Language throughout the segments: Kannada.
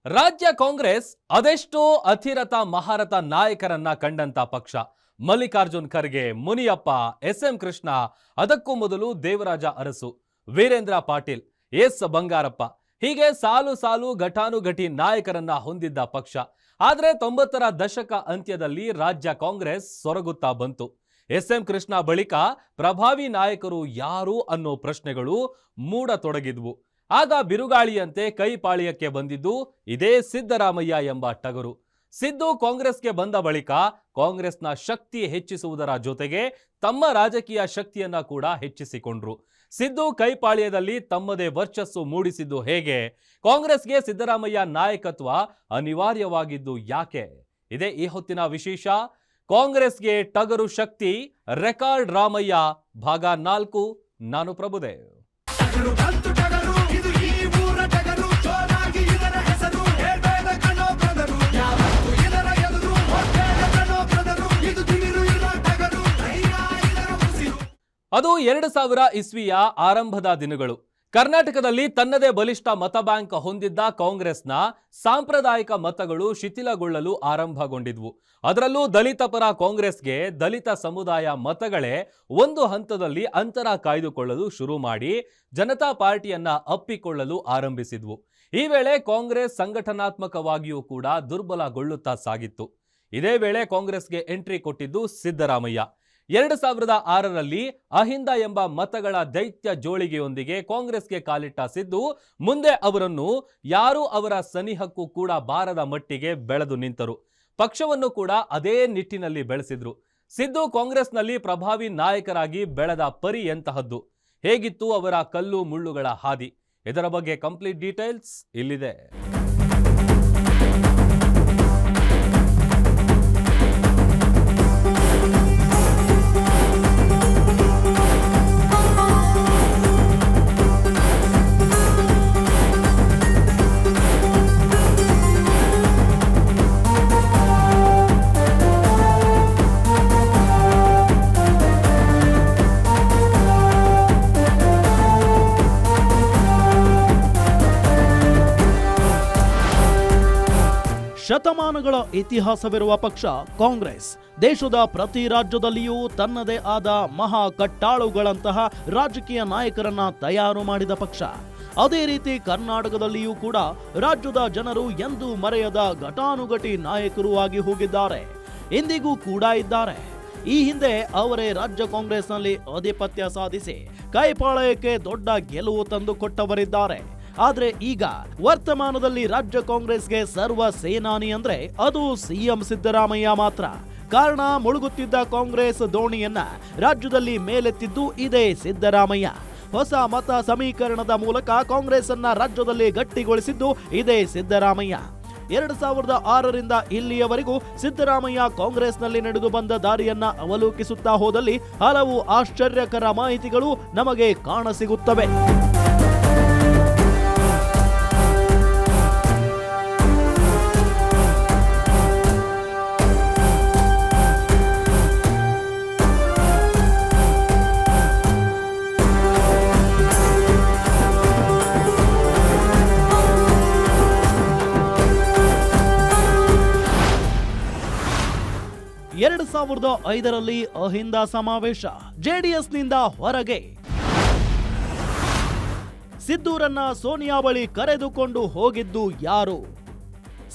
ರಾಜ್ಯ ಕಾಂಗ್ರೆಸ್ ಅದೆಷ್ಟೋ ಅತಿರಥ ಮಹಾರಥ ನಾಯಕರನ್ನ ಕಂಡಂತ ಪಕ್ಷ. ಮಲ್ಲಿಕಾರ್ಜುನ್ ಖರ್ಗೆ, ಮುನಿಯಪ್ಪ, ಎಸ್.ಎಂ. ಕೃಷ್ಣ, ಅದಕ್ಕೂ ಮೊದಲು ದೇವರಾಜ ಅರಸು, ವೀರೇಂದ್ರ ಪಾಟೀಲ್, ಎಸ್ ಬಂಗಾರಪ್ಪ, ಹೀಗೆ ಸಾಲು ಸಾಲು ಘಟಾನುಘಟಿ ನಾಯಕರನ್ನ ಹೊಂದಿದ್ದ ಪಕ್ಷ. ಆದ್ರೆ 90ರ ದಶಕ ಅಂತ್ಯದಲ್ಲಿ ರಾಜ್ಯ ಕಾಂಗ್ರೆಸ್ ಸೊರಗುತ್ತಾ ಬಂತು. ಎಸ್.ಎಂ. ಕೃಷ್ಣ ಬಳಿಕ ಪ್ರಭಾವಿ ನಾಯಕರು ಯಾರು ಅನ್ನೋ ಪ್ರಶ್ನೆಗಳು ಮೂಡತೊಡಗಿದ್ವು. ಆಗ ಬಿರುಗಾಳಿಯಂತೆ ಕೈಪಾಳ್ಯಕ್ಕೆ ಬಂದಿದ್ದು ಇದೇ ಸಿದ್ದರಾಮಯ್ಯ ಎಂಬ ಟಗರು. ಸಿದ್ದು ಕಾಂಗ್ರೆಸ್ಗೆ ಬಂದ ಬಳಿಕ ಕಾಂಗ್ರೆಸ್ನ ಶಕ್ತಿ ಹೆಚ್ಚಿಸುವುದರ ಜೊತೆಗೆ ತಮ್ಮ ರಾಜಕೀಯ ಶಕ್ತಿಯನ್ನ ಕೂಡ ಹೆಚ್ಚಿಸಿಕೊಂಡ್ರು. ಸಿದ್ದು ಕೈಪಾಳ್ಯದಲ್ಲಿ ತಮ್ಮದೇ ವರ್ಚಸ್ಸು ಮೂಡಿಸಿದ್ದು ಹೇಗೆ? ಕಾಂಗ್ರೆಸ್ಗೆ ಸಿದ್ದರಾಮಯ್ಯ ನಾಯಕತ್ವ ಅನಿವಾರ್ಯವಾಗಿದ್ದು ಯಾಕೆ? ಇದೇ ಈ ಹೊತ್ತಿನ ವಿಶೇಷ. ಕಾಂಗ್ರೆಸ್ಗೆ ಟಗರು ಶಕ್ತಿ, ರೆಕಾರ್ಡ್ ರಾಮಯ್ಯ ಭಾಗ 4. ನಾನು ಪ್ರಭುದೇವ್. ಅದು 2000 ಇಸ್ವಿಯ ಆರಂಭದ ದಿನಗಳು. ಕರ್ನಾಟಕದಲ್ಲಿ ತನ್ನದೇ ಬಲಿಷ್ಠ ಮತ ಬ್ಯಾಂಕ್ ಹೊಂದಿದ್ದ ಕಾಂಗ್ರೆಸ್ನ ಸಾಂಪ್ರದಾಯಿಕ ಮತಗಳು ಶಿಥಿಲಗೊಳ್ಳಲು ಆರಂಭಗೊಂಡಿದ್ವು. ಅದರಲ್ಲೂ ದಲಿತ ಪರ ಕಾಂಗ್ರೆಸ್ಗೆ ದಲಿತ ಸಮುದಾಯ ಮತಗಳೇ ಒಂದು ಹಂತದಲ್ಲಿ ಅಂತರ ಕಾಯ್ದುಕೊಳ್ಳಲು ಶುರು ಮಾಡಿ ಜನತಾ ಪಾರ್ಟಿಯನ್ನ ಅಪ್ಪಿಕೊಳ್ಳಲು ಆರಂಭಿಸಿದ್ವು. ಈ ವೇಳೆ ಕಾಂಗ್ರೆಸ್ ಸಂಘಟನಾತ್ಮಕವಾಗಿಯೂ ಕೂಡ ದುರ್ಬಲಗೊಳ್ಳುತ್ತಾ ಸಾಗಿತ್ತು. ಇದೇ ವೇಳೆ ಕಾಂಗ್ರೆಸ್ಗೆ ಎಂಟ್ರಿ ಕೊಟ್ಟಿದ್ದು ಸಿದ್ದರಾಮಯ್ಯ. 2006ರಲ್ಲಿ ಅಹಿಂದ ಎಂಬ ಮತಗಳ ದೈತ್ಯ ಜೋಳಿಗೆಯೊಂದಿಗೆ ಕಾಂಗ್ರೆಸ್ಗೆ ಕಾಲಿಟ್ಟ ಸಿದ್ದು ಮುಂದೆ ಅವರನ್ನು ಯಾರೂ ಅವರ ಸನಿಹಕ್ಕೂ ಕೂಡ ಬಾರದ ಮಟ್ಟಿಗೆ ಬೆಳೆದು ನಿಂತರು. ಪಕ್ಷವನ್ನು ಕೂಡ ಅದೇ ನಿಟ್ಟಿನಲ್ಲಿ ಬೆಳೆಸಿದ್ರು. ಸಿದ್ದು ಕಾಂಗ್ರೆಸ್ನಲ್ಲಿ ಪ್ರಭಾವಿ ನಾಯಕರಾಗಿ ಬೆಳೆದ ಪರಿ ಎಂತಹದ್ದು? ಹೇಗಿತ್ತು ಅವರ ಕಲ್ಲು ಮುಳ್ಳುಗಳ ಹಾದಿ? ಇದರ ಬಗ್ಗೆ ಕಂಪ್ಲೀಟ್ ಡೀಟೇಲ್ಸ್ ಇಲ್ಲಿದೆ. ಶತಮಾನಗಳ ಇತಿಹಾಸವಿರುವ ಪಕ್ಷ ಕಾಂಗ್ರೆಸ್ ದೇಶದ ಪ್ರತಿ ರಾಜ್ಯದಲ್ಲಿಯೂ ತನ್ನದೇ ಆದ ಮಹಾ ಕಟ್ಟಾಳುಗಳಂತಹ ರಾಜಕೀಯ ನಾಯಕರನ್ನ ತಯಾರು ಮಾಡಿದ ಪಕ್ಷ. ಅದೇ ರೀತಿ ಕರ್ನಾಟಕದಲ್ಲಿಯೂ ಕೂಡ ರಾಜ್ಯದ ಜನರು ಎಂದೂ ಮರೆಯದ ಘಟಾನುಘಟಿ ನಾಯಕರು ಆಗಿ ಹೋಗಿದ್ದಾರೆ, ಇಂದಿಗೂ ಕೂಡ ಇದ್ದಾರೆ. ಈ ಹಿಂದೆ ಅವರೇ ರಾಜ್ಯ ಕಾಂಗ್ರೆಸ್ನಲ್ಲಿ ಆಧಿಪತ್ಯ ಸಾಧಿಸಿ ಕೈಪಾಳ್ಯಕ್ಕೆ ದೊಡ್ಡ ಗೆಲುವು ತಂದು ಕೊಟ್ಟವರಿದ್ದಾರೆ. ಆದ್ರೆ ಈಗ ವರ್ತಮಾನದಲ್ಲಿ ರಾಜ್ಯ ಕಾಂಗ್ರೆಸ್ಗೆ ಸರ್ವ ಸೇನಾನಿ ಅಂದ್ರೆ ಅದು ಸಿಎಂ ಸಿದ್ದರಾಮಯ್ಯ ಮಾತ್ರ. ಕಾರಣ, ಮುಳುಗುತ್ತಿದ್ದ ಕಾಂಗ್ರೆಸ್ ದೋಣಿಯನ್ನ ರಾಜ್ಯದಲ್ಲಿ ಮೇಲೆತ್ತಿದ್ದು ಇದೇ ಸಿದ್ದರಾಮಯ್ಯ. ಹೊಸ ಮತ ಸಮೀಕರಣದ ಮೂಲಕ ಕಾಂಗ್ರೆಸ್ ಅನ್ನ ರಾಜ್ಯದಲ್ಲಿ ಗಟ್ಟಿಗೊಳಿಸಿದ್ದು ಇದೇ ಸಿದ್ದರಾಮಯ್ಯ. 2006ರಿಂದ ಇಲ್ಲಿಯವರೆಗೂ ಸಿದ್ದರಾಮಯ್ಯ ಕಾಂಗ್ರೆಸ್ನಲ್ಲಿ ನಡೆದು ಬಂದ ದಾರಿಯನ್ನ ಅವಲೋಕಿಸುತ್ತಾ ಹೋದಲ್ಲಿ ಹಲವು ಆಶ್ಚರ್ಯಕರ ಮಾಹಿತಿಗಳು ನಮಗೆ ಕಾಣಸಿಗುತ್ತವೆ. ಎರಡು 2005ರಲ್ಲಿ ಅಹಿಂದ ಸಮಾವೇಶ, ಜೆಡಿಎಸ್ನಿಂದ ಹೊರಗೆ. ಸಿದ್ದೂರನ್ನ ಸೋನಿಯಾ ಬಳಿ ಕರೆದುಕೊಂಡು ಹೋಗಿದ್ದು ಯಾರು?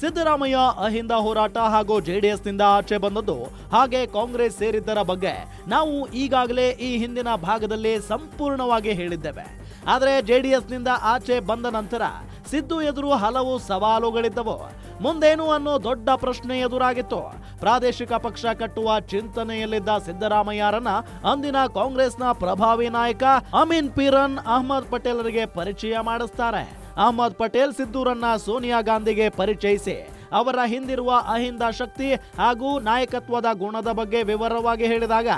ಸಿದ್ದರಾಮಯ್ಯ ಅಹಿಂದ ಹೋರಾಟ ಹಾಗೂ ಜೆಡಿಎಸ್ನಿಂದ ಆಚೆ ಬಂದದ್ದು, ಹಾಗೆ ಕಾಂಗ್ರೆಸ್ ಸೇರಿದ್ದರ ಬಗ್ಗೆ ನಾವು ಈಗಾಗಲೇ ಈ ಹಿಂದಿನ ಭಾಗದಲ್ಲಿ ಸಂಪೂರ್ಣವಾಗಿ ಹೇಳಿದ್ದೇವೆ. ಆದರೆ ಜೆಡಿಎಸ್ನಿಂದ ಆಚೆ ಬಂದ ನಂತರ ಸಿದ್ದು ಎದುರು ಹಲವು ಸವಾಲುಗಳಿದ್ದವು. ಮುಂದೇನು ಅನ್ನೋ ದೊಡ್ಡ ಪ್ರಶ್ನೆ ಎದುರಾಗಿತ್ತು. ಪ್ರಾದೇಶಿಕ ಪಕ್ಷ ಕಟ್ಟುವ ಚಿಂತನೆಯಲ್ಲಿದ್ದ ಸಿದ್ದರಾಮಯ್ಯರನ್ನ ಅಂದಿನ ಕಾಂಗ್ರೆಸ್ನ ಪ್ರಭಾವಿ ನಾಯಕ ಅಮೀನ್ ಪೀರನ್ ಅಹಮದ್ ಪಟೇಲರಿಗೆ ಪರಿಚಯ ಮಾಡಿಸ್ತಾರೆ. ಅಹಮದ್ ಪಟೇಲ್ ಸಿದ್ದೂರನ್ನ ಸೋನಿಯಾ ಗಾಂಧಿಗೆ ಪರಿಚಯಿಸಿ ಅವರ ಹಿಂದಿರುವ ಅಹಿಂದ ಶಕ್ತಿ ಹಾಗೂ ನಾಯಕತ್ವದ ಗುಣದ ಬಗ್ಗೆ ವಿವರವಾಗಿ ಹೇಳಿದಾಗ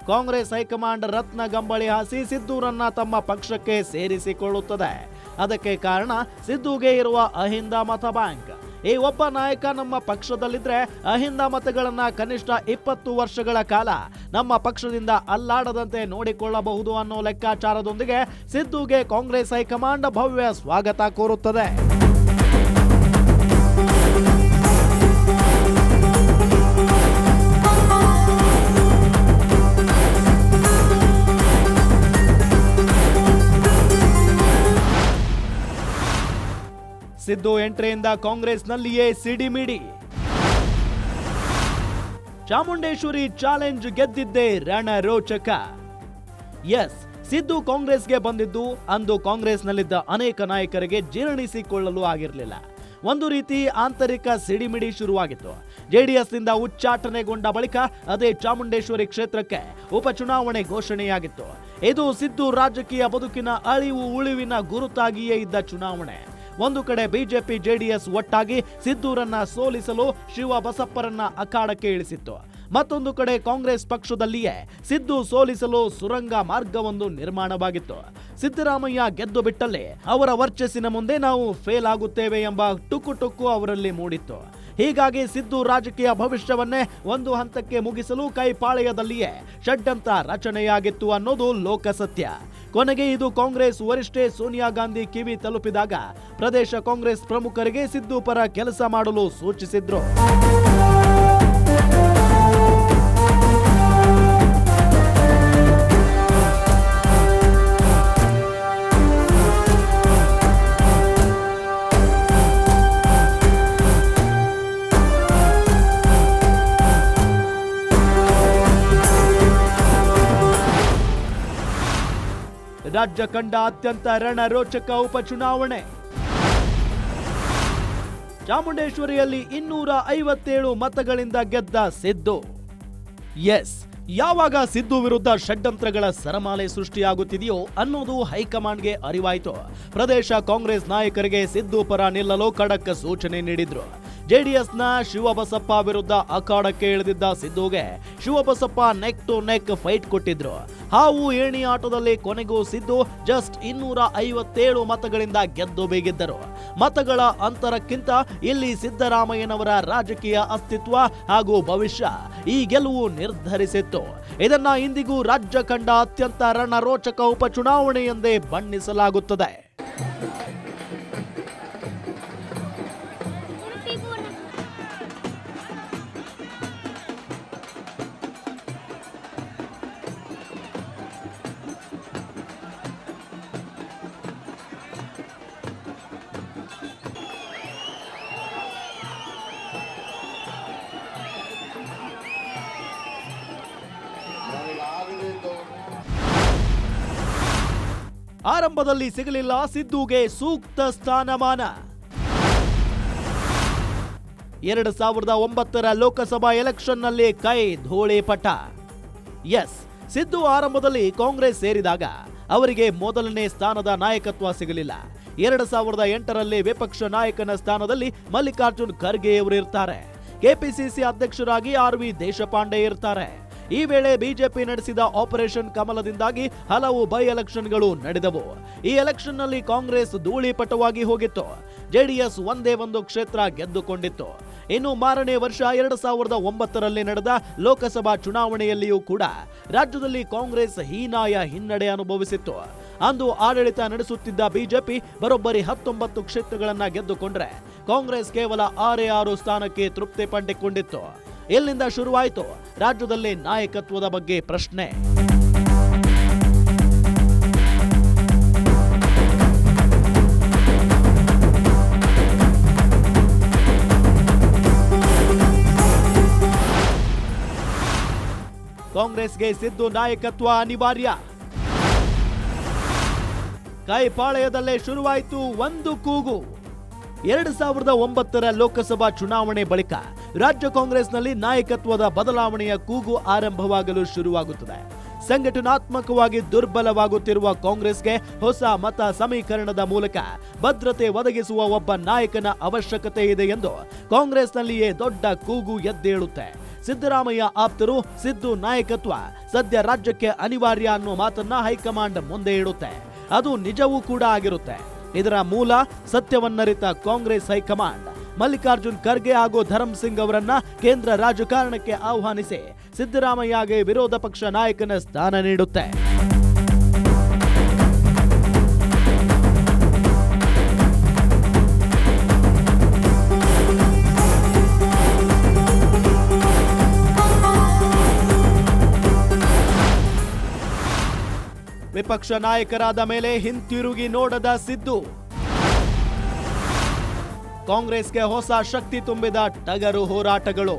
ಕಾಂಗ್ರೆಸ್ ಹೈಕಮಾಂಡ್ ರತ್ನ ಗಂಬಳಿ ಹಾಸಿ ಸಿದ್ದೂರನ್ನ ತಮ್ಮ ಪಕ್ಷಕ್ಕೆ ಸೇರಿಸಿಕೊಳ್ಳುತ್ತದೆ. ಅದಕ್ಕೆ ಕಾರಣ ಸಿದ್ದುಗೆ ಇರುವ ಅಹಿಂದ ಮತ ಬ್ಯಾಂಕ್. ಈ ಒಬ್ಬ ನಾಯಕ ನಮ್ಮ ಪಕ್ಷದಲ್ಲಿದ್ರೆ ಅಹಿಂದ ಮತಗಳನ್ನ ಕನಿಷ್ಠ 20 ವರ್ಷಗಳ ಕಾಲ ನಮ್ಮ ಪಕ್ಷದಿಂದ ಅಲ್ಲಾಡದಂತೆ ನೋಡಿಕೊಳ್ಳಬಹುದು ಅನ್ನೋ ಲೆಕ್ಕಾಚಾರದೊಂದಿಗೆ ಸಿದ್ದುಗೆ ಕಾಂಗ್ರೆಸ್ ಹೈಕಮಾಂಡ್ ಭವ್ಯ ಸ್ವಾಗತ ಕೋರುತ್ತದೆ. ಸಿದ್ದು ಎಂಟ್ರಿಯಿಂದ ಕಾಂಗ್ರೆಸ್ನಲ್ಲಿಯೇ ಸಿಡಿಮಿಡಿ. ಚಾಮುಂಡೇಶ್ವರಿ ಚಾಲೆಂಜ್ ಗೆದ್ದಿದ್ದೇ ರಣರೋಚಕ. ಎಸ್, ಸಿದ್ದು ಕಾಂಗ್ರೆಸ್ಗೆ ಬಂದಿದ್ದು ಅಂದು ಕಾಂಗ್ರೆಸ್ನಲ್ಲಿದ್ದ ಅನೇಕ ನಾಯಕರಿಗೆ ಜೀರ್ಣಿಸಿಕೊಳ್ಳಲು ಆಗಿರಲಿಲ್ಲ. ಒಂದು ರೀತಿ ಆಂತರಿಕ ಸಿಡಿಮಿಡಿ ಶುರುವಾಗಿತ್ತು. ಜೆಡಿಎಸ್ನಿಂದ ಉಚ್ಚಾಟನೆಗೊಂಡ ಬಳಿಕ ಅದೇ ಚಾಮುಂಡೇಶ್ವರಿ ಕ್ಷೇತ್ರಕ್ಕೆ ಉಪಚುನಾವಣೆ ಘೋಷಣೆಯಾಗಿತ್ತು. ಇದು ಸಿದ್ದು ರಾಜಕೀಯ ಬದುಕಿನ ಅಳಿವು ಉಳಿವಿನ ಗುರುತಾಗಿಯೇ ಇದ್ದ ಚುನಾವಣೆ. ಒಂದು ಕಡೆ ಬಿಜೆಪಿ ಜೆಡಿಎಸ್ ಒಟ್ಟಾಗಿ ಸಿದ್ದೂರನ್ನ ಸೋಲಿಸಲು ಶಿವ ಬಸಪ್ಪರನ್ನ ಅಖಾಡಕ್ಕೆ ಇಳಿಸಿತ್ತು. ಮತ್ತೊಂದು ಕಡೆ ಕಾಂಗ್ರೆಸ್ ಪಕ್ಷದಲ್ಲಿಯೇ ಸಿದ್ದು ಸೋಲಿಸಲು ಸುರಂಗ ಮಾರ್ಗವೊಂದು ನಿರ್ಮಾಣವಾಗಿತ್ತು. ಸಿದ್ದರಾಮಯ್ಯ ಗೆದ್ದು ಬಿಟ್ಟಲ್ಲಿ ಅವರ ವರ್ಚಸ್ಸಿನ ಮುಂದೆ ನಾವು ಫೇಲ್ ಆಗುತ್ತೇವೆ ಎಂಬ ಟುಕು ಅವರಲ್ಲಿ ಮೂಡಿತ್ತು. ಹೀಗಾಗಿ ಸಿದ್ದು ರಾಜಕೀಯ ಭವಿಷ್ಯವನ್ನೇ ಒಂದು ಹಂತಕ್ಕೆ ಮುಗಿಸಲು ಕೈಪಾಳೆಯದಲ್ಲಿಯೇ ಷಡ್ಯಂತ್ರ ರಚನೆಯಾಗಿತ್ತು ಅನ್ನೋದು ಲೋಕಸತ್ಯ. ಕೊನೆಗೆ ಇದು ಕಾಂಗ್ರೆಸ್ ವರಿಷ್ಠೆ ಸೋನಿಯಾ ಗಾಂಧಿ ಕಿವಿ ತಲುಪಿದಾಗ ಪ್ರದೇಶ ಕಾಂಗ್ರೆಸ್ ಪ್ರಮುಖರಿಗೆ ಸಿದ್ದು ಪರ ಕೆಲಸ ಮಾಡಲು ಸೂಚಿಸಿದ್ರು. ರಾಜ್ಯ ಕಂಡ ಅತ್ಯಂತ ರಣರೋಚಕ ಉಪಚುನಾವಣೆ. ಚಾಮುಂಡೇಶ್ವರಿಯಲ್ಲಿ 257 ಮತಗಳಿಂದ ಗೆದ್ದ ಸಿದ್ದು. ಎಸ್, ಯಾವಾಗ ಸಿದ್ದು ವಿರುದ್ಧ ಷಡ್ಯಂತ್ರಗಳ ಸರಮಾಲೆ ಸೃಷ್ಟಿಯಾಗುತ್ತಿದೆಯೋ ಅನ್ನೋದು ಹೈಕಮಾಂಡ್ಗೆ ಅರಿವಾಯಿತು. ಪ್ರದೇಶ ಕಾಂಗ್ರೆಸ್ ನಾಯಕರಿಗೆ ಸಿದ್ದು ಪರ ನಿಲ್ಲಲು ಖಡಕ್ ಸೂಚನೆ ನೀಡಿದ್ರು. ಜೆಡಿಎಸ್ನ ಶಿವಬಸಪ್ಪ ವಿರುದ್ಧ ಅಖಾಡಕ್ಕೆ ಇಳಿದಿದ್ದ ಸಿದ್ದುಗೆ Shivabasappa neck to neck fight ಕೊಟ್ಟಿದ್ರು. ಹಾವು ಏಣಿ ಆಟದಲ್ಲಿ ಕೊನೆಗೂ ಸಿದ್ದು ಜಸ್ಟ್ 257 ಮತಗಳಿಂದ ಗೆದ್ದು ಬೀಗಿದ್ದರು. ಮತಗಳ ಅಂತರಕ್ಕಿಂತ ಇಲ್ಲಿ ಸಿದ್ದರಾಮಯ್ಯನವರ ರಾಜಕೀಯ ಅಸ್ತಿತ್ವ ಹಾಗೂ ಭವಿಷ್ಯ ಈ ಗೆಲುವು ನಿರ್ಧರಿಸಿತ್ತು. ಇದನ್ನ ಇಂದಿಗೂ ರಾಜ್ಯ ಕಂಡ ಅತ್ಯಂತ ರಣರೋಚಕ ಉಪಚುನಾವಣೆ ಎಂದೇ ಬಣ್ಣಿಸಲಾಗುತ್ತದೆ. ಆರಂಭದಲ್ಲಿ ಸಿಗಲಿಲ್ಲ ಸಿದ್ದುಗೆ ಸೂಕ್ತ ಸ್ಥಾನಮಾನ. 2009 ಲೋಕಸಭಾ ಎಲೆಕ್ಷನ್ನಲ್ಲಿ ಕೈ ಧೂಳಿಪಟ. ಎಸ್, ಸಿದ್ದು ಆರಂಭದಲ್ಲಿ ಕಾಂಗ್ರೆಸ್ ಸೇರಿದಾಗ ಅವರಿಗೆ ಮೊದಲನೇ ಸ್ಥಾನದ ನಾಯಕತ್ವ ಸಿಗಲಿಲ್ಲ. 2008ರಲ್ಲಿ ವಿಪಕ್ಷ ನಾಯಕನ ಸ್ಥಾನದಲ್ಲಿ ಮಲ್ಲಿಕಾರ್ಜುನ್ ಖರ್ಗೆಯವರು ಇರ್ತಾರೆ. ಕೆಪಿಸಿಸಿ ಅಧ್ಯಕ್ಷರಾಗಿ ಆರ್.ವಿ. ದೇಶಪಾಂಡೆ ಇರ್ತಾರೆ. ಈ ವೇಳೆ ಬಿಜೆಪಿ ನಡೆಸಿದ ಆಪರೇಷನ್ ಕಮಲದಿಂದಾಗಿ ಹಲವು ಬೈ ಎಲೆಕ್ಷನ್ಗಳು ನಡೆದವು. ಈ ಎಲೆಕ್ಷನ್ನಲ್ಲಿ ಕಾಂಗ್ರೆಸ್ ಧೂಳಿಪಟವಾಗಿ ಹೋಗಿತ್ತು. ಜೆಡಿಎಸ್ ಒಂದೇ ಒಂದು ಕ್ಷೇತ್ರ ಗೆದ್ದುಕೊಂಡಿತ್ತು. ಇನ್ನು ಮಾರನೇ ವರ್ಷ 2009ರಲ್ಲಿ ನಡೆದ ಲೋಕಸಭಾ ಚುನಾವಣೆಯಲ್ಲಿಯೂ ಕೂಡ ರಾಜ್ಯದಲ್ಲಿ ಕಾಂಗ್ರೆಸ್ ಹೀನಾಯ ಹಿನ್ನಡೆ ಅನುಭವಿಸಿತ್ತು. ಅಂದು ಆಡಳಿತ ನಡೆಸುತ್ತಿದ್ದ ಬಿಜೆಪಿ ಬರೋಬ್ಬರಿ 19 ಕ್ಷೇತ್ರಗಳನ್ನ ಗೆದ್ದುಕೊಂಡ್ರೆ ಕಾಂಗ್ರೆಸ್ ಕೇವಲ 6 ಸ್ಥಾನಕ್ಕೆ ತೃಪ್ತಿ ಪಡೆದುಕೊಂಡಿತ್ತು. ಇಲ್ಲಿಂದ ಶುರುವಾಯಿತು ರಾಜ್ಯದಲ್ಲಿ ನಾಯಕತ್ವದ ಬಗ್ಗೆ ಪ್ರಶ್ನೆ. ಕಾಂಗ್ರೆಸ್ಗೆ ಸಿದ್ದು ನಾಯಕತ್ವ ಅನಿವಾರ್ಯ. ಕೈಪಾಳೆಯದಲ್ಲೇ ಶುರುವಾಯಿತು ಒಂದು ಕೂಗು. 2009ರ ಲೋಕಸಭಾ ಚುನಾವಣೆ ಬಳಿಕ ರಾಜ್ಯ ಕಾಂಗ್ರೆಸ್ನಲ್ಲಿ ನಾಯಕತ್ವದ ಬದಲಾವಣೆಯ ಕೂಗು ಆರಂಭವಾಗಲು ಶುರುವಾಗುತ್ತದೆ. ಸಂಘಟನಾತ್ಮಕವಾಗಿ ದುರ್ಬಲವಾಗುತ್ತಿರುವ ಕಾಂಗ್ರೆಸ್ಗೆ ಹೊಸ ಮತ ಸಮೀಕರಣದ ಮೂಲಕ ಭದ್ರತೆ ಒದಗಿಸುವ ಒಬ್ಬ ನಾಯಕನ ಅವಶ್ಯಕತೆ ಇದೆ ಎಂದು ಕಾಂಗ್ರೆಸ್ನಲ್ಲಿಯೇ ದೊಡ್ಡ ಕೂಗು ಎದ್ದೇಳುತ್ತೆ. ಸಿದ್ದರಾಮಯ್ಯ ಆಪ್ತರು ಸಿದ್ದು ನಾಯಕತ್ವ ಸದ್ಯ ರಾಜ್ಯಕ್ಕೆ ಅನಿವಾರ್ಯ ಅನ್ನೋ ಮಾತನ್ನ ಹೈಕಮಾಂಡ್ ಮುಂದೆ ಇಡುತ್ತೆ. ಅದು ನಿಜವೂ ಕೂಡ ಆಗಿರುತ್ತೆ. ಇದರ ಮೂಲ ಸತ್ಯವನ್ನರಿತ ಕಾಂಗ್ರೆಸ್ ಹೈಕಮಾಂಡ್ ಮಲ್ಲಿಕಾರ್ಜುನ್ ಖರ್ಗೆ ಹಾಗೂ ಧರಮ್ ಸಿಂಗ್ ಅವರನ್ನ ಕೇಂದ್ರ ರಾಜಕಾರಣಕ್ಕೆ ಆಹ್ವಾನಿಸಿ ಸಿದ್ದರಾಮಯ್ಯಗೆ ವಿರೋಧ ಪಕ್ಷ ನಾಯಕನ ಸ್ಥಾನ ನೀಡುತ್ತೆ. ವಿಪಕ್ಷ ನಾಯಕರಾದ ಮೇಲೆ ಹಿಂತಿರುಗಿ ನೋಡದ ಸಿದ್ದು ಕಾಂಗ್ರೆಸ್ಗೆ ಹೊಸ ಶಕ್ತಿ ತುಂಬಿದ ಟಗರು ಹೋರಾಟಗಳು.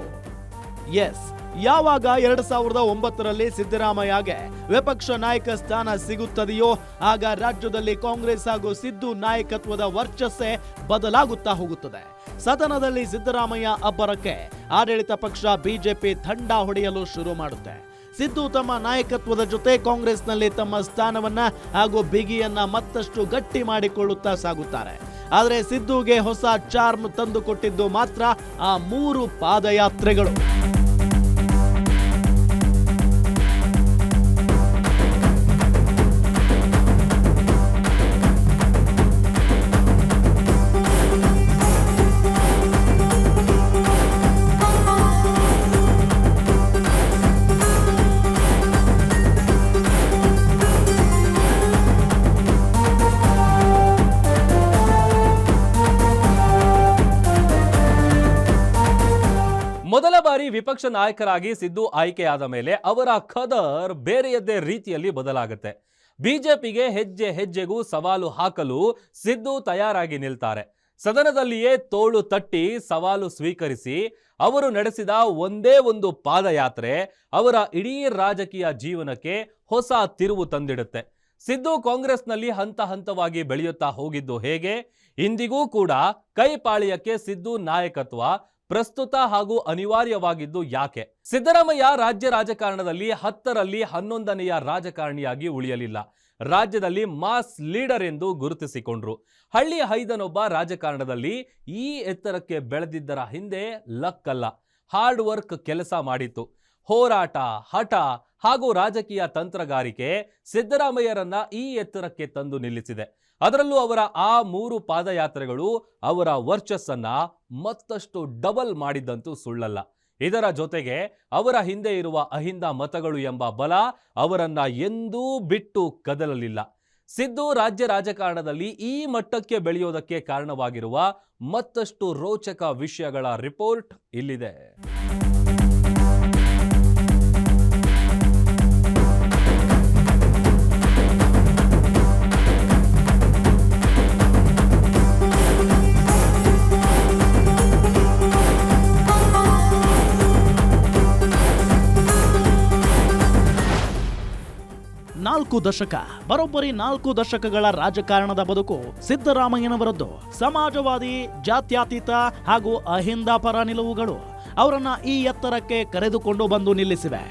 ಎಸ್, ಯಾವಾಗ 2009ರಲ್ಲಿ ಸಿದ್ದರಾಮಯ್ಯಗೆ ವಿಪಕ್ಷ ನಾಯಕ ಸ್ಥಾನ ಸಿಗುತ್ತದೆಯೋ ಆಗ ರಾಜ್ಯದಲ್ಲಿ ಕಾಂಗ್ರೆಸ್ ಹಾಗೂ ಸಿದ್ದು ನಾಯಕತ್ವದ ವರ್ಚಸ್ಸೇ ಬದಲಾಗುತ್ತಾ ಹೋಗುತ್ತದೆ. ಸದನದಲ್ಲಿ ಸಿದ್ದರಾಮಯ್ಯ ಅಬ್ಬರಕ್ಕೆ ಆಡಳಿತ ಪಕ್ಷ ಬಿಜೆಪಿ ಥಂಡ ಹೊಡೆಯಲು ಶುರು ಮಾಡುತ್ತೆ. ಸಿದ್ದು ತಮ್ಮ ನಾಯಕತ್ವದ ಜೊತೆ ಕಾಂಗ್ರೆಸ್ನಲ್ಲಿ ತಮ್ಮ ಸ್ಥಾನವನ್ನ ಹಾಗೂ ಬಿಗಿಯನ್ನ ಮತ್ತಷ್ಟು ಗಟ್ಟಿ ಮಾಡಿಕೊಳ್ಳುತ್ತಾ ಸಾಗುತ್ತಾರೆ. ಆದರೆ ಸಿದ್ದುಗೆ ಹೊಸ ಚಾರ್ಮ್ ತಂದುಕೊಟ್ಟಿದ್ದು ಮಾತ್ರ ಆ 3 ಪಾದಯಾತ್ರೆಗಳು. ಮೊದಲ ಬಾರಿ ವಿಪಕ್ಷ ನಾಯಕರಾಗಿ ಸಿದ್ದು ಆಯ್ಕೆಯಾದ ಮೇಲೆ ಅವರ ಖದರ್ ಬೇರೆಯದ್ದೇ ರೀತಿಯಲ್ಲಿ ಬದಲಾಗುತ್ತೆ. ಬಿಜೆಪಿಗೆ ಹೆಜ್ಜೆ ಹೆಜ್ಜೆಗೂ ಸವಾಲು ಹಾಕಲು ಸಿದ್ದು ತಯಾರಾಗಿ ನಿಲ್ತಾರೆ. ಸದನದಲ್ಲಿಯೇ ತೋಳು ತಟ್ಟಿ ಸವಾಲು ಸ್ವೀಕರಿಸಿ ಅವರು ನಡೆಸಿದ ಒಂದೇ ಒಂದು ಪಾದಯಾತ್ರೆ ಅವರ ಇಡೀ ರಾಜಕೀಯ ಜೀವನಕ್ಕೆ ಹೊಸ ತಿರುವು ತಂದಿಡುತ್ತೆ. ಸಿದ್ದು ಕಾಂಗ್ರೆಸ್ನಲ್ಲಿ ಹಂತ ಹಂತವಾಗಿ ಬೆಳೆಯುತ್ತಾ ಹೋಗಿದ್ದು ಹೇಗೆ, ಇಂದಿಗೂ ಕೂಡ ಕೈಪಾಳ್ಯಕ್ಕೆ ಸಿದ್ದು ನಾಯಕತ್ವ ಪ್ರಸ್ತುತ ಹಾಗೂ ಅನಿವಾರ್ಯವಾಗಿದ್ದು ಯಾಕೆ? ಸಿದ್ದರಾಮಯ್ಯ ರಾಜ್ಯ ರಾಜಕಾರಣದಲ್ಲಿ 10ರಲ್ಲಿ 11ನೆಯ ರಾಜಕಾರಣಿಯಾಗಿ ಉಳಿಯಲಿಲ್ಲ. ರಾಜ್ಯದಲ್ಲಿ ಮಾಸ್ ಲೀಡರ್ ಎಂದು ಗುರುತಿಸಿಕೊಂಡ್ರು. ಹಳ್ಳಿ ಹೈದನೊಬ್ಬ ರಾಜಕಾರಣದಲ್ಲಿ ಈ ಎತ್ತರಕ್ಕೆ ಬೆಳೆದಿದ್ದರ ಹಿಂದೆ ಲಕ್ ಅಲ್ಲ, ಹಾರ್ಡ್ ವರ್ಕ್ ಕೆಲಸ ಮಾಡಿತ್ತು. ಹೋರಾಟ, ಹಠ ಹಾಗೂ ರಾಜಕೀಯ ತಂತ್ರಗಾರಿಕೆ ಸಿದ್ದರಾಮಯ್ಯರನ್ನ ಈ ಎತ್ತರಕ್ಕೆ ತಂದು ನಿಲ್ಲಿಸಿದೆ. ಅದರಲ್ಲೂ ಅವರ ಆ 3 ಪಾದಯಾತ್ರೆಗಳು ಅವರ ವರ್ಚಸ್ಸನ್ನ ಮತ್ತಷ್ಟು ಡಬಲ್ ಮಾಡಿದ್ದಂತೂ ಸುಳ್ಳಲ್ಲ. ಇದರ ಜೊತೆಗೆ ಅವರ ಹಿಂದೆ ಇರುವ ಅಹಿಂದ ಮತಗಳು ಎಂಬ ಬಲ ಅವರನ್ನ ಎಂದೂ ಬಿಟ್ಟು ಕದಲಲಿಲ್ಲ. ಸಿದ್ದು ರಾಜ್ಯ ರಾಜಕಾರಣದಲ್ಲಿ ಈ ಮಟ್ಟಕ್ಕೆ ಬೆಳೆಯೋದಕ್ಕೆ ಕಾರಣವಾಗಿರುವ ಮತ್ತಷ್ಟು ರೋಚಕ ವಿಷಯಗಳ ರಿಪೋರ್ಟ್ ಇಲ್ಲಿದೆ. ಬರೋಬ್ಬರಿ 4 ದಶಕಗಳ ರಾಜಕಾರಣದ ಬದುಕು ಸಿದ್ದರಾಮಯ್ಯನವರದ್ದು. ಸಮಾಜವಾದಿ, ಜಾತ್ಯತೀತ ಹಾಗೂ ಅಹಿಂದ ಪರ ನಿಲುವುಗಳು ಅವರನ್ನ ಈ ಎತ್ತರಕ್ಕೆ ಕರೆದುಕೊಂಡು ಬಂದು ನಿಲ್ಲಿಸಿವೆ.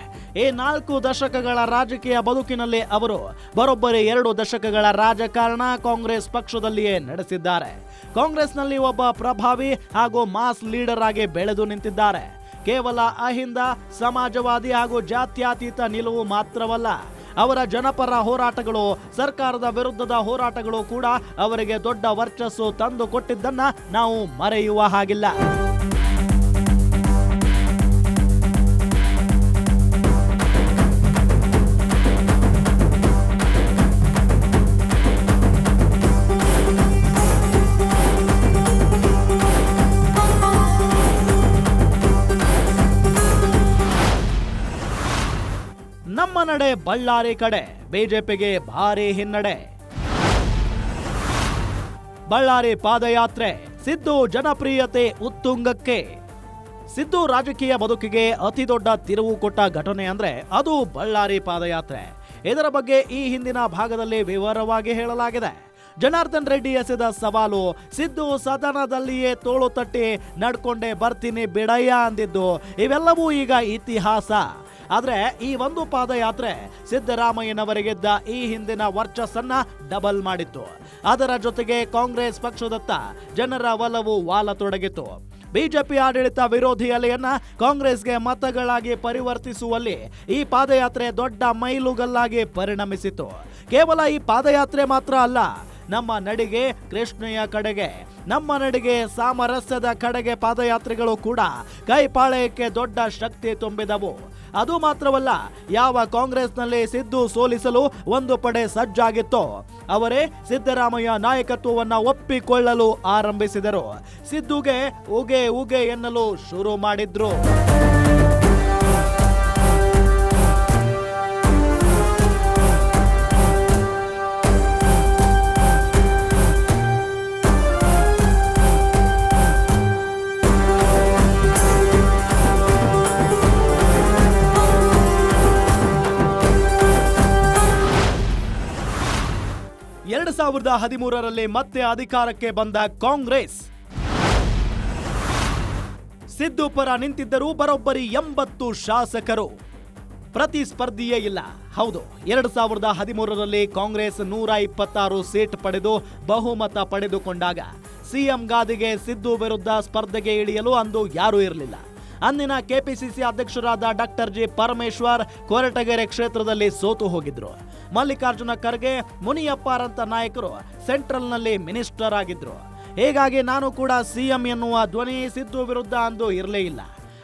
ಈ 4 ದಶಕಗಳ ರಾಜಕೀಯ ಬದುಕಿನಲ್ಲಿ ಅವರು ಬರೋಬ್ಬರಿ 2 ದಶಕಗಳ ರಾಜಕಾರಣ ಕಾಂಗ್ರೆಸ್ ಪಕ್ಷದಲ್ಲಿಯೇ ನಡೆಸಿದ್ದಾರೆ. ಕಾಂಗ್ರೆಸ್ನಲ್ಲಿ ಒಬ್ಬ ಪ್ರಭಾವಿ ಹಾಗೂ ಮಾಸ್ ಲೀಡರ್ ಆಗಿ ಬೆಳೆದು ನಿಂತಿದ್ದಾರೆ. ಕೇವಲ ಅಹಿಂದ, ಸಮಾಜವಾದಿ ಹಾಗೂ ಜಾತ್ಯತೀತ ನಿಲುವು ಮಾತ್ರವಲ್ಲ, ಅವರ ಜನಪರ ಹೋರಾಟಗಳು, ಸರ್ಕಾರದ ವಿರುದ್ಧದ ಹೋರಾಟಗಳು ಕೂಡ ಅವರಿಗೆ ದೊಡ್ಡ ವರ್ಚಸ್ಸು ತಂದು ಕೊಟ್ಟಿದ್ದನ್ನ ನಾವು ಮರೆಯುವ ಹಾಗಿಲ್ಲ. ನಮ್ಮ ನಡೆ ಬಳ್ಳಾರಿ ಕಡೆ ಬಿಜೆಪಿಗೆ ಭಾರಿ ಹಿನ್ನಡೆ. ಬಳ್ಳಾರಿ ಪಾದಯಾತ್ರೆ, ಸಿದ್ದು ಜನಪ್ರಿಯತೆ ಉತ್ತುಂಗಕ್ಕೆ. ಸಿದ್ದು ರಾಜಕೀಯ ಬದುಕಿಗೆ ಅತಿ ದೊಡ್ಡ ತಿರುವು ಕೊಟ್ಟ ಘಟನೆ ಅಂದ್ರೆ ಅದು ಬಳ್ಳಾರಿ ಪಾದಯಾತ್ರೆ. ಇದರ ಬಗ್ಗೆ ಈ ಹಿಂದಿನ ಭಾಗದಲ್ಲಿ ವಿವರವಾಗಿ ಹೇಳಲಾಗಿದೆ. ಜನಾರ್ದನ್ ರೆಡ್ಡಿ ಎಸೆದ ಸವಾಲು, ಸಿದ್ದು ಸದನದಲ್ಲಿಯೇ ತೋಳು ತಟ್ಟಿ ನಡ್ಕೊಂಡೆ ಬರ್ತೀನಿ ಬಿಡಯ್ಯ ಅಂದಿದ್ದು, ಇವೆಲ್ಲವೂ ಈಗ ಇತಿಹಾಸ. ಆದ್ರೆ ಈ ಒಂದು ಪಾದಯಾತ್ರೆ ಸಿದ್ದರಾಮಯ್ಯನವರಿಗಿದ್ದ ಈ ಹಿಂದಿನ ವರ್ಚಸ್ಸನ್ನ ಡಬಲ್ ಮಾಡಿತ್ತು. ಅದರ ಜೊತೆಗೆ ಕಾಂಗ್ರೆಸ್ ಪಕ್ಷದತ್ತ ಜನರ ಒಲವು ವಾಲತೊಡಗಿತು. ಬಿಜೆಪಿ ಆಡಳಿತ ವಿರೋಧಿ ಅಲೆಯನ್ನ ಕಾಂಗ್ರೆಸ್ಗೆ ಮತಗಳಾಗಿ ಪರಿವರ್ತಿಸುವಲ್ಲಿ ಈ ಪಾದಯಾತ್ರೆ ದೊಡ್ಡ ಮೈಲುಗಲ್ಲಾಗಿ ಪರಿಣಮಿಸಿತು. ಕೇವಲ ಈ ಪಾದಯಾತ್ರೆ ಮಾತ್ರ ಅಲ್ಲ, ನಮ್ಮ ನಡಿಗೆ ಕೃಷ್ಣೆಯ ಕಡೆಗೆ, ನಮ್ಮ ನಡಿಗೆ ಸಾಮರಸ್ಯದ ಕಡೆಗೆ ಪಾದಯಾತ್ರೆಗಳು ಕೂಡ ಕೈಪಾಳ್ಯಕ್ಕೆ ದೊಡ್ಡ ಶಕ್ತಿ ತುಂಬಿದವು. ಅದು ಮಾತ್ರವಲ್ಲ, ಯಾವ ಕಾಂಗ್ರೆಸ್ನಲ್ಲಿ ಸಿದ್ದು ಸೋಲಿಸಲು ಒಂದು ಪಡೆ ಸಜ್ಜಾಗಿತ್ತೋ ಅವರೇ ಸಿದ್ದರಾಮಯ್ಯ ನಾಯಕತ್ವವನ್ನ ಒಪ್ಪಿಕೊಳ್ಳಲು ಆರಂಭಿಸಿದರು. ಸಿದ್ದುಗೆ ಉಗೆ ಉಗೆ ಎನ್ನಲು ಶುರು ಮಾಡಿದ್ರು. 2013ರಲ್ಲಿ ಮತ್ತೆ ಅಧಿಕಾರಕ್ಕೆ ಬಂದ ಕಾಂಗ್ರೆಸ್ ಸಿದ್ದು ಪರ ನಿಂತಿದ್ದರೂ ಬರೋಬ್ಬರಿ 80 ಶಾಸಕರು. ಪ್ರತಿಸ್ಪರ್ಧಿಯೇ ಇಲ್ಲ. ಹೌದು, 2013ರಲ್ಲಿ ಕಾಂಗ್ರೆಸ್ 126 ಸೀಟ್ ಪಡೆದು ಬಹುಮತ ಪಡೆದುಕೊಂಡಾಗ ಸಿಎಂ ಗಾದಿಗೆ ಸಿದ್ದು ವಿರುದ್ಧ ಸ್ಪರ್ಧೆಗೆ ಇಳಿಯಲು ಅಂದು ಯಾರೂ ಇರಲಿಲ್ಲ. ಅಂದಿನ ಕೆಪಿಸಿಸಿ ಅಧ್ಯಕ್ಷರಾದ ಡಾಕ್ಟರ್ ಜಿ ಪರಮೇಶ್ವರ್ ಕೊರಟಗೆರೆ ಕ್ಷೇತ್ರದಲ್ಲಿ ಸೋತು ಹೋಗಿದ್ರು. ಮಲ್ಲಿಕಾರ್ಜುನ ಖರ್ಗೆ, ಮುನಿಯಪ್ಪರಂತ ನಾಯಕರು ಸೆಂಟ್ರಲ್ನಲ್ಲಿ ಮಿನಿಸ್ಟರ್ ಆಗಿದ್ರು. ಹೀಗಾಗಿ ನಾನು ಕೂಡ ಸಿಎಂ ಎನ್ನುವ ಧ್ವನಿ ಸಿದ್ದು ವಿರುದ್ಧ ಅಂದು ಇರಲೇ ಇಲ್ಲ.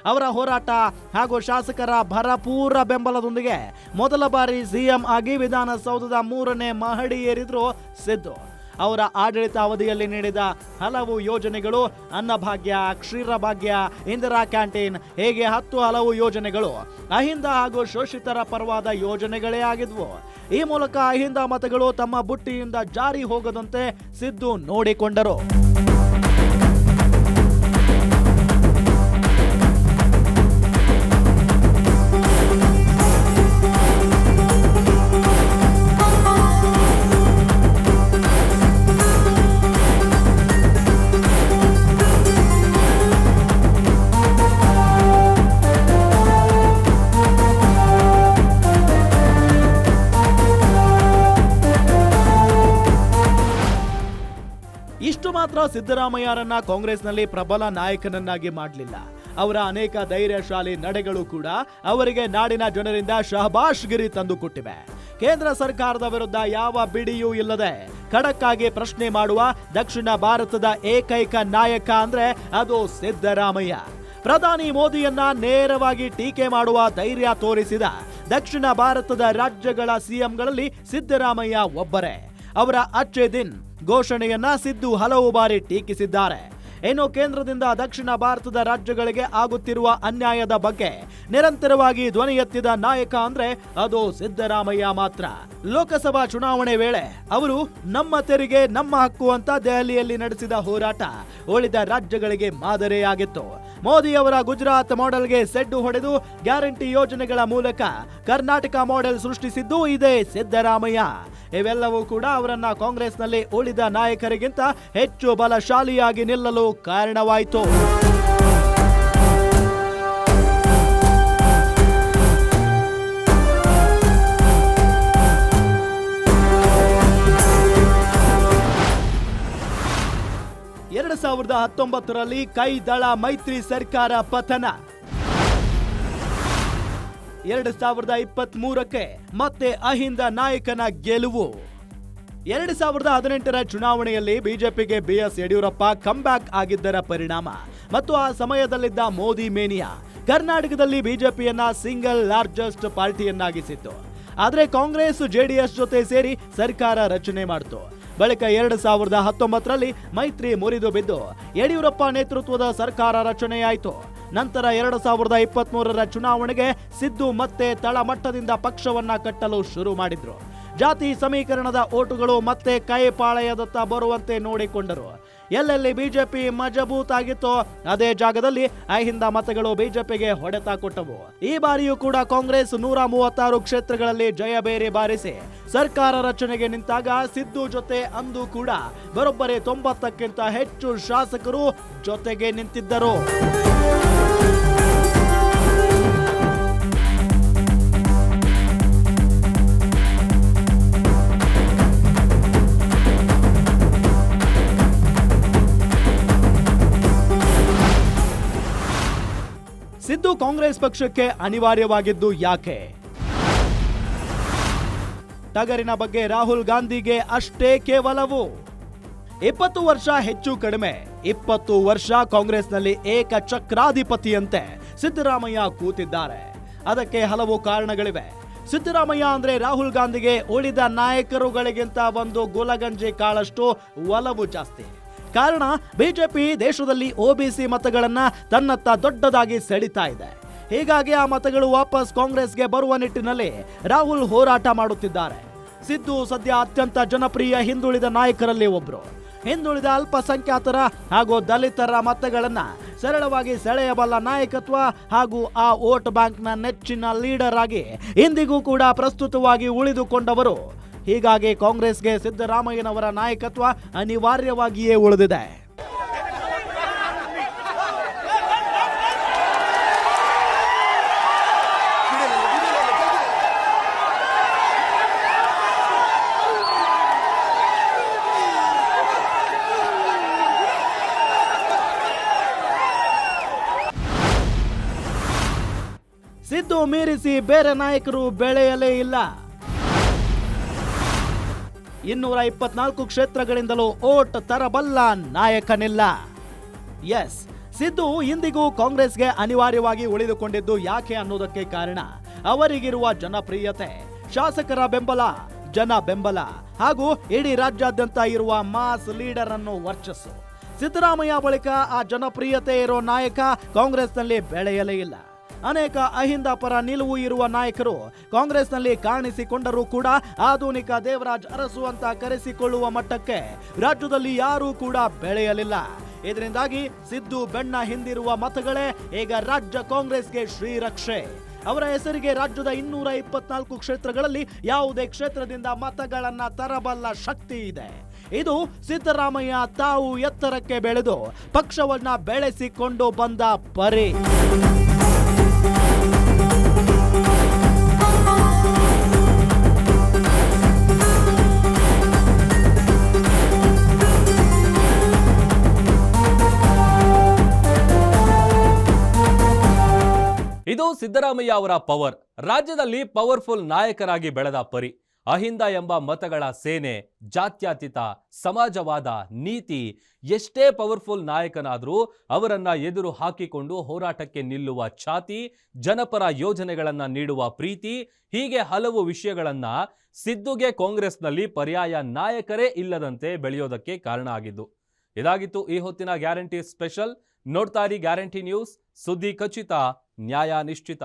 ಅವರ ಹೋರಾಟ ಹಾಗೂ ಶಾಸಕರ ಭರಪೂರ ಬೆಂಬಲದೊಂದಿಗೆ ಮೊದಲ ಬಾರಿ ಸಿಎಂ ಆಗಿ ವಿಧಾನಸೌಧದ 3ನೇ ಮಹಡಿ ಏರಿದ್ರು ಸಿದ್ದು. ಅವರ ಆಡಳಿತ ಅವಧಿಯಲ್ಲಿ ನೀಡಿದ ಹಲವು ಯೋಜನೆಗಳು, ಅನ್ನಭಾಗ್ಯ, ಕ್ಷೀರಭಾಗ್ಯ, ಇಂದಿರಾ ಕ್ಯಾಂಟೀನ್, ಹೀಗೆ 10 ಹಲವು ಯೋಜನೆಗಳು ಅಹಿಂದ ಹಾಗೂ ಶೋಷಿತರ ಪರವಾದ ಯೋಜನೆಗಳೇ ಆಗಿದ್ವು. ಈ ಮೂಲಕ ಅಹಿಂದ ಮತಗಳು ತಮ್ಮ ಬುಟ್ಟಿಯಿಂದ ಜಾರಿ ಹೋಗದಂತೆ ಸಿದ್ದು ನೋಡಿಕೊಂಡರು. ಇಷ್ಟು ಮಾತ್ರ ಸಿದ್ದರಾಮಯ್ಯರನ್ನ ಕಾಂಗ್ರೆಸ್ನಲ್ಲಿ ಪ್ರಬಲ ನಾಯಕನನ್ನಾಗಿ ಮಾಡಲಿಲ್ಲ. ಅವರ ಅನೇಕ ಧೈರ್ಯಶಾಲಿ ನಡೆಗಳು ಕೂಡ ಅವರಿಗೆ ನಾಡಿನ ಜನರಿಂದ ಶಹಬಾಷ್ಗಿರಿ ತಂದುಕೊಟ್ಟಿವೆ. ಕೇಂದ್ರ ಸರ್ಕಾರದ ವಿರುದ್ಧ ಯಾವ ಬಿಡಿಯೂ ಇಲ್ಲದೆ ಖಡಕ್ ಆಗಿ ಪ್ರಶ್ನೆ ಮಾಡುವ ದಕ್ಷಿಣ ಭಾರತದ ಏಕೈಕ ನಾಯಕ ಅಂದ್ರೆ ಅದು ಸಿದ್ದರಾಮಯ್ಯ. ಪ್ರಧಾನಿ ಮೋದಿಯನ್ನ ನೇರವಾಗಿ ಟೀಕೆ ಮಾಡುವ ಧೈರ್ಯ ತೋರಿಸಿದ ದಕ್ಷಿಣ ಭಾರತದ ರಾಜ್ಯಗಳ ಸಿಎಂಗಳಲ್ಲಿ ಸಿದ್ದರಾಮಯ್ಯ ಒಬ್ಬರೇ. ಅವರ ಅಚ್ಚೆ ದಿನ್ ಘೋಷಣೆಯನ್ನ ಸಿದ್ದು ಹಲವು ಬಾರಿ ಟೀಕಿಸಿದ್ದಾರೆ. ಇನ್ನು ಕೇಂದ್ರದಿಂದ ದಕ್ಷಿಣ ಭಾರತದ ರಾಜ್ಯಗಳಿಗೆ ಆಗುತ್ತಿರುವ ಅನ್ಯಾಯದ ಬಗ್ಗೆ ನಿರಂತರವಾಗಿ ಧ್ವನಿ ಎತ್ತಿದ ನಾಯಕ ಅಂದ್ರೆ ಅದು ಸಿದ್ದರಾಮಯ್ಯ ಮಾತ್ರ. ಲೋಕಸಭಾ ಚುನಾವಣೆ ವೇಳೆ ಅವರು ನಮ್ಮ ತೆರಿಗೆ ನಮ್ಮ ಹಕ್ಕು ಅಂತ ದೆಹಲಿಯಲ್ಲಿ ನಡೆಸಿದ ಹೋರಾಟ ಉಳಿದ ರಾಜ್ಯಗಳಿಗೆ ಮಾದರಿಯಾಗಿತ್ತು. ಮೋದಿ ಅವರ ಗುಜರಾತ್ ಮಾಡೆಲ್ಗೆ ಸೆಡ್ಡು ಹೊಡೆದು ಗ್ಯಾರಂಟಿ ಯೋಜನೆಗಳ ಮೂಲಕ ಕರ್ನಾಟಕ ಮಾಡೆಲ್ ಸೃಷ್ಟಿಸಿದ್ದು ಇದೇ ಸಿದ್ದರಾಮಯ್ಯ. ಇವೆಲ್ಲವೂ ಕೂಡ ಅವರನ್ನ ಕಾಂಗ್ರೆಸ್ನಲ್ಲಿ ಉಳಿದ ನಾಯಕರಿಗಿಂತ ಹೆಚ್ಚು ಬಲಶಾಲಿಯಾಗಿ ನಿಲ್ಲಲು ಕಾರಣವಾಯಿತು. ಎರಡು 2019ರಲ್ಲಿ ಕೈದಳ ಮೈತ್ರಿ ಸರ್ಕಾರ ಪತನ. 2023ಕ್ಕೆ ಮತ್ತೆ ಅಹಿಂದ ನಾಯಕನ ಗೆಲುವು. 2018ರ ಚುನಾವಣೆಯಲ್ಲಿ ಬಿಜೆಪಿಗೆ ಬಿಎಸ್ ಯಡಿಯೂರಪ್ಪ ಕಂಬ್ಯಾಕ್ ಆಗಿದ್ದರ ಪರಿಣಾಮ ಮತ್ತು ಆ ಸಮಯದಲ್ಲಿದ್ದ ಮೋದಿ ಮೇನಿಯಾ ಕರ್ನಾಟಕದಲ್ಲಿ ಬಿಜೆಪಿಯನ್ನ ಸಿಂಗಲ್ ಲಾರ್ಜೆಸ್ಟ್ ಪಾರ್ಟಿಯನ್ನಾಗಿಸಿತ್ತು. ಆದರೆ ಕಾಂಗ್ರೆಸ್ ಜೆಡಿಎಸ್ ಜೊತೆ ಸೇರಿ ಸರ್ಕಾರ ರಚನೆ ಮಾಡಿತು. ಬಳಿಕ 2019ರಲ್ಲಿ ಮೈತ್ರಿ ಮುರಿದು ಬಿದ್ದು ಯಡಿಯೂರಪ್ಪ ನೇತೃತ್ವದ ಸರ್ಕಾರ ರಚನೆಯಾಯಿತು. ನಂತರ 2023ರ ಚುನಾವಣೆಗೆ ಸಿದ್ದು ಮತ್ತೆ ತಳಮಟ್ಟದಿಂದ ಪಕ್ಷವನ್ನ ಕಟ್ಟಲು ಶುರು ಮಾಡಿದ್ರು. ಜಾತಿ ಸಮೀಕರಣದ ಓಟುಗಳು ಮತ್ತೆ ಕೈಪಾಳಯದತ್ತ ಬರುವಂತೆ ನೋಡಿಕೊಂಡರು. ಎಲ್ಲೆಲ್ಲಿ ಬಿಜೆಪಿ ಮಜಬೂತ್ ಆಗಿತ್ತೋ ಅದೇ ಜಾಗದಲ್ಲಿ ಅಹಿಂದ ಮತಗಳು ಬಿಜೆಪಿಗೆ ಹೊಡೆತ ಕೊಟ್ಟವು. ಈ ಬಾರಿಯೂ ಕೂಡ ಕಾಂಗ್ರೆಸ್ 136 ಕ್ಷೇತ್ರಗಳಲ್ಲಿ ಜಯಬೇರಿ ಬಾರಿಸಿ ಸರ್ಕಾರ ರಚನೆಗೆ ನಿಂತಾಗ ಸಿದ್ದು ಜೊತೆ ಅಂದು ಕೂಡ ಬರೋಬ್ಬರಿ 90ಕ್ಕಿಂತ ಹೆಚ್ಚು ಶಾಸಕರು ಜೊತೆಗೆ ನಿಂತಿದ್ದರು. ಸಿದ್ದು ಕಾಂಗ್ರೆಸ್ ಪಕ್ಷಕ್ಕೆ ಅನಿವಾರ್ಯವಾಗಿದ್ದು ಯಾಕೆ? ಟಗರಿನ ಬಗ್ಗೆ ರಾಹುಲ್ ಗಾಂಧಿಗೆ ಅಷ್ಟೇ ಕೇವಲವು 20 ವರ್ಷ ಹೆಚ್ಚು ಕಡಿಮೆ 20 ವರ್ಷ ಕಾಂಗ್ರೆಸ್ನಲ್ಲಿ ಏಕಚಕ್ರಾಧಿಪತಿಯಂತೆ ಸಿದ್ದರಾಮಯ್ಯ ಕೂತಿದ್ದಾರೆ. ಅದಕ್ಕೆ ಹಲವು ಕಾರಣಗಳಿವೆ. ಸಿದ್ದರಾಮಯ್ಯ ಅಂದ್ರೆ ರಾಹುಲ್ ಗಾಂಧಿಗೆ ಉಳಿದ ನಾಯಕರುಗಳಿಗಿಂತ ಒಂದು ಗುಲಗಂಜಿ ಕಾಳಷ್ಟು ಒಲವು ಜಾಸ್ತಿ. ಕಾರಣ ಬಿಜೆಪಿ ದೇಶದಲ್ಲಿ ಒಬಿಸಿ ಮತಗಳನ್ನ ತನ್ನತ್ತ ದೊಡ್ಡದಾಗಿ ಸೆಳಿತಾ ಇದೆ. ಹೀಗಾಗಿ ಆ ಮತಗಳು ವಾಪಸ್ ಕಾಂಗ್ರೆಸ್ಗೆ ಬರುವ ನಿಟ್ಟಿನಲ್ಲಿ ರಾಹುಲ್ ಹೋರಾಟ ಮಾಡುತ್ತಿದ್ದಾರೆ. ಸಿದ್ದು ಸದ್ಯ ಅತ್ಯಂತ ಜನಪ್ರಿಯ ಹಿಂದುಳಿದ ನಾಯಕರಲ್ಲಿ ಒಬ್ರು. ಹಿಂದುಳಿದ ಅಲ್ಪಸಂಖ್ಯಾತರ ಹಾಗೂ ದಲಿತರ ಮತಗಳನ್ನ ಸರಳವಾಗಿ ಸೆಳೆಯಬಲ್ಲ ನಾಯಕತ್ವ ಹಾಗೂ ಆ ವೋಟ್ ಬ್ಯಾಂಕ್ನ ನೆಚ್ಚಿನ ಲೀಡರ್ ಆಗಿ ಇಂದಿಗೂ ಕೂಡ ಪ್ರಸ್ತುತವಾಗಿ ಉಳಿದುಕೊಂಡವರು ಹೀಗಾಗಿ ಕಾಂಗ್ರೆಸ್ಗೆ ಸಿದ್ದರಾಮಯ್ಯನವರ ನಾಯಕತ್ವ ಅನಿವಾರ್ಯವಾಗಿಯೇ ಉಳಿದಿದೆ. ಸಿದ್ದು ಮೀರಿಸಿ ಬೇರೆ ನಾಯಕರು ಬೆಳೆಯಲೇ ಇಲ್ಲ. 224 ಕ್ಷೇತ್ರಗಳಿಂದಲೂ ಓಟ್ ತರಬಲ್ಲ ನಾಯಕನಿಲ್ಲ. ಎಸ್, ಸಿದ್ದು ಇಂದಿಗೂ ಕಾಂಗ್ರೆಸ್ಗೆ ಅನಿವಾರ್ಯವಾಗಿ ಉಳಿದುಕೊಂಡಿದ್ದು ಯಾಕೆ ಅನ್ನೋದಕ್ಕೆ ಕಾರಣ ಅವರಿಗಿರುವ ಜನಪ್ರಿಯತೆ, ಶಾಸಕರ ಬೆಂಬಲ, ಜನ ಬೆಂಬಲ ಹಾಗೂ ಇಡೀ ರಾಜ್ಯಾದ್ಯಂತ ಇರುವ ಮಾಸ್ ಲೀಡರ್ ಅನ್ನೋ ವರ್ಚಸ್ಸು. ಸಿದ್ದರಾಮಯ್ಯ ಬಳಿಕ ಆ ಜನಪ್ರಿಯತೆ ಇರೋ ನಾಯಕ ಕಾಂಗ್ರೆಸ್ನಲ್ಲಿ ಬೆಳೆಯಲೇ ಇಲ್ಲ. ಅನೇಕ ಅಹಿಂದ ಪರ ನಿಲುವು ಇರುವ ನಾಯಕರು ಕಾಂಗ್ರೆಸ್ನಲ್ಲಿ ಕಾಣಿಸಿಕೊಂಡರೂ ಕೂಡ ಆಧುನಿಕ ದೇವರಾಜ್ ಅರಸು ಅಂತ ಕರೆಸಿಕೊಳ್ಳುವ ಮಟ್ಟಕ್ಕೆ ರಾಜ್ಯದಲ್ಲಿ ಯಾರೂ ಕೂಡ ಬೆಳೆಯಲಿಲ್ಲ. ಇದರಿಂದಾಗಿ ಸಿದ್ದು ಬೆನ್ನ ಹಿಂದಿರುವ ಮತಗಳೇ ಈಗ ರಾಜ್ಯ ಕಾಂಗ್ರೆಸ್ಗೆ ಶ್ರೀರಕ್ಷೆ. ಅವರ ಹೆಸರಿಗೆ ರಾಜ್ಯದ 224 ಕ್ಷೇತ್ರಗಳಲ್ಲಿ ಯಾವುದೇ ಕ್ಷೇತ್ರದಿಂದ ಮತಗಳನ್ನ ತರಬಲ್ಲ ಶಕ್ತಿ ಇದೆ. ಇದು ಸಿದ್ದರಾಮಯ್ಯ ತಾವು ಎತ್ತರಕ್ಕೆ ಬೆಳೆದು ಪಕ್ಷವನ್ನ ಬೆಳೆಸಿಕೊಂಡು ಬಂದ ಪರಿ. ಇದು ಸಿದ್ದರಾಮಯ್ಯ ಅವರ ಪವರ್. ರಾಜ್ಯದಲ್ಲಿ ಪವರ್ಫುಲ್ ನಾಯಕರಾಗಿ ಬೆಳೆದ ಪರಿ. ಅಹಿಂದ ಎಂಬ ಮತಗಳ ಸೇನೆ, ಜಾತ್ಯತೀತ, ಸಮಾಜವಾದ, ನೀತಿ, ಎಷ್ಟೇ ಪವರ್ಫುಲ್ ನಾಯಕನಾದರೂ ಅವರನ್ನ ಎದುರು ಹಾಕಿಕೊಂಡು ಹೋರಾಟಕ್ಕೆ ನಿಲ್ಲುವ ಛಾತಿ, ಜನಪರ ಯೋಜನೆಗಳನ್ನ ನೀಡುವ ಪ್ರೀತಿ, ಹೀಗೆ ಹಲವು ವಿಷಯಗಳನ್ನ ಸಿದ್ದುಗೆ ಕಾಂಗ್ರೆಸ್ನಲ್ಲಿ ಪರ್ಯಾಯ ನಾಯಕರೇ ಇಲ್ಲದಂತೆ ಬೆಳೆಯೋದಕ್ಕೆ ಕಾರಣ ಆಗಿದ್ದು. ಇದಾಗಿತ್ತು ಈ ಹೊತ್ತಿನ ಗ್ಯಾರಂಟಿ ಸ್ಪೆಷಲ್. ನೋಡ್ತಾ ಇರಿ ಗ್ಯಾರಂಟಿ ನ್ಯೂಸ್, ಸುದ್ದಿ ಖಚಿತ, ನ್ಯಾಯ ನಿಶ್ಚಿತ.